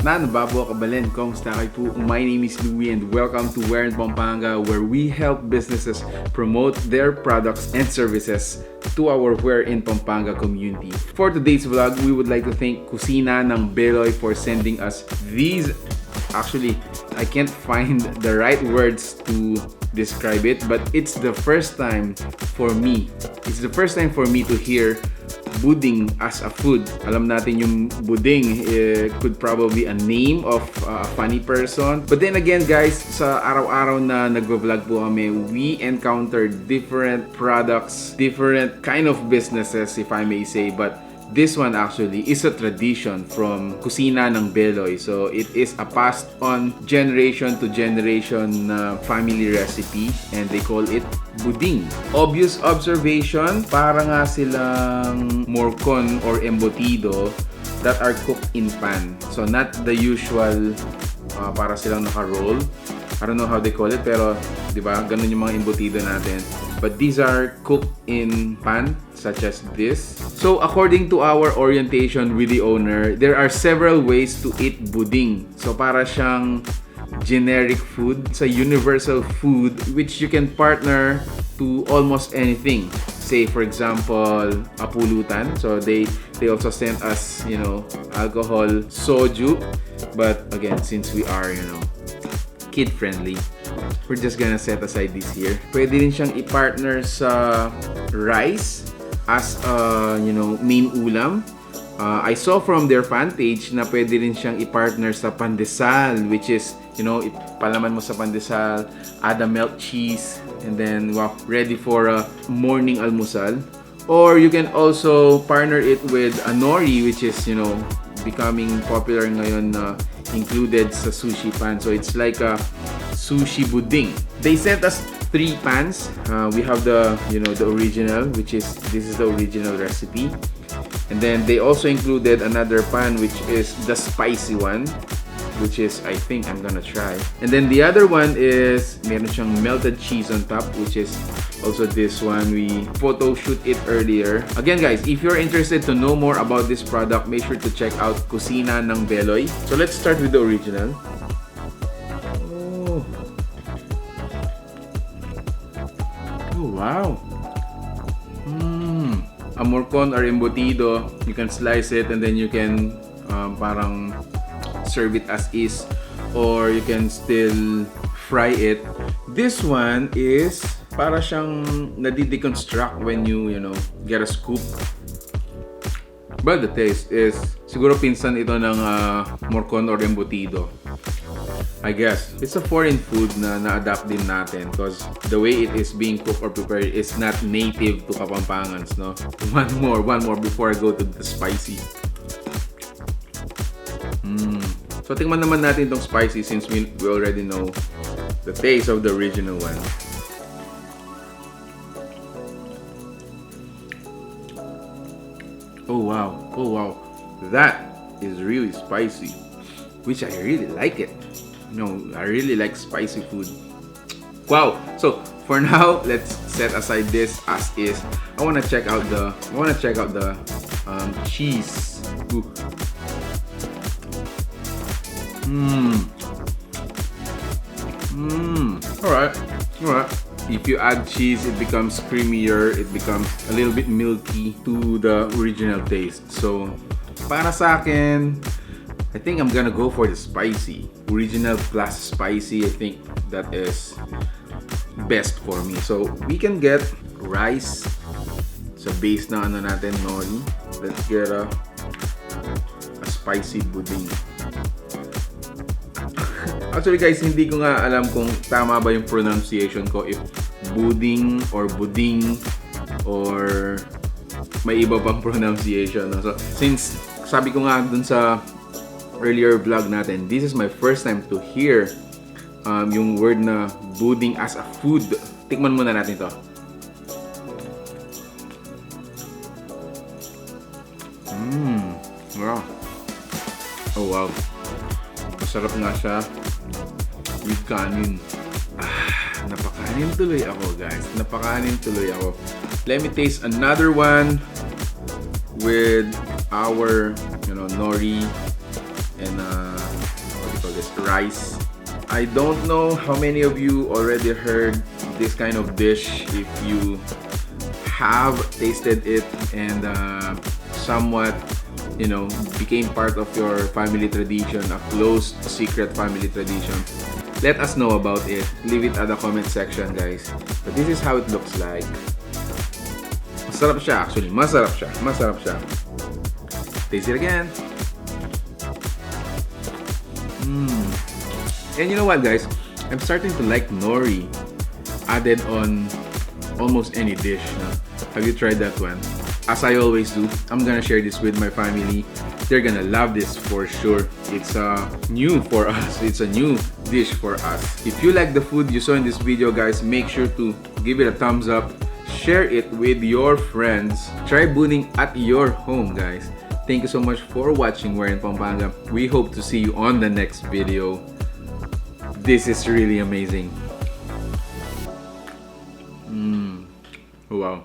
Babo Kabalen, kamusta kayo po? My name is Louie and welcome to Where in Pampanga, where we help businesses promote their products and services to our Where in Pampanga community. For today's vlog, we would like to thank Kusina ng Beloy for sending us these. Actually, I can't find the right words to describe it, but it's the first time for me. It's the first time for me to hear buding as a food. Alam natin yung buding could probably a name of a funny person. But then again guys, sa araw-araw na nagvo-vlog po kami, we encountered different products, different kind of businesses if I may say, but this one actually is a tradition from Kusina ng Beloy. So it is a passed on generation to generation family recipe and they call it buding. Obvious observation, para nga silang morcon or embutido that are cooked in pan. So not the usual para silang naka-roll. I don't know how they call it, pero di ba ganun yung mga embutido natin. But these are cooked in pan, such as this. So according to our orientation with the owner, there are several ways to eat buding. So para siyang generic food, it's a universal food which you can partner to almost anything. Say for example, a pulutan. So they also sent us, you know, alcohol, soju. But again, since we are, you know, kid friendly, we're just gonna set aside this here. Pwede rin siyang i-partner sa rice as you know, main ulam. I saw from their fan page na pwede rin siyang i-partner sa pandesal, which is, you know, ipalaman mo sa pandesal, add a melt cheese, and then wow, ready for a morning almusal. Or you can also partner it with a nori, which is, you know, becoming popular ngayon na included sa sushi pan. So it's like a sushi buding. They sent us 3 pans. We have the, you know, the original, which is, this is the original recipe. And then they also included another pan, which is the spicy one, which is, I think I'm gonna try. And then the other one is, meron siyang melted cheese on top, which is also this one. We photo shoot it earlier. Again guys, if you're interested to know more about this product, make sure to check out Kusina ng Beloy. So let's start with the original. Oh wow. A morcon or embutido, you can slice it and then you can parang serve it as is, or you can still fry it. This one is para siyang nadi-deconstruct when you know, get a scoop. But the taste is siguro pinsan ito ng morcon or embutido. I guess it's a foreign food na na-adapt din natin because the way it is being cooked or prepared is not native to Kapampangans, no? One more before I go to the spicy. So tingnan naman natin itong spicy since we already know the taste of the original one. Oh wow, that is really spicy, which I really like it. You know, I really like spicy food. Wow. So for now, let's set aside this as is. I wanna check out the cheese. Ooh. Alright. If you add cheese, it becomes creamier, it becomes a little bit milky to the original taste. So para sa akin, I think I'm gonna go for the spicy. Original plus spicy, I think that is best for me. So we can get rice sa base na ano natin, nori. Let's get a spicy buding. Actually guys, hindi ko nga alam kung tama ba yung pronunciation ko, if buding or buding or may iba pang pronunciation. So since sabi ko nga dun sa earlier vlog natin, this is my first time to hear yung word na buding as a food. Tikman muna natin to. Wow. Oh wow. Masarap nga siya with kanin. Napakanin tuloy ako guys. Napakanin tuloy ako. Let me taste another one with our, you know, nori and rice. I don't know how many of you already heard this kind of dish. If you have tasted it and somewhat, became part of your family tradition, a close secret family tradition, let us know about it. Leave it at the comment section, guys. But this is how it looks like. Masarap siya actually. Masarap siya. Taste it again. And you know what, guys? I'm starting to like nori added on almost any dish. No? Have you tried that one? As I always do, I'm gonna share this with my family. They're gonna love this for sure. It's new for us. It's a new dish for us. If you like the food you saw in this video, guys, make sure to give it a thumbs up. Share it with your friends. Try booning at your home, guys. Thank you so much for watching Where in Pampanga. We hope to see you on the next video. This is really amazing. Wow.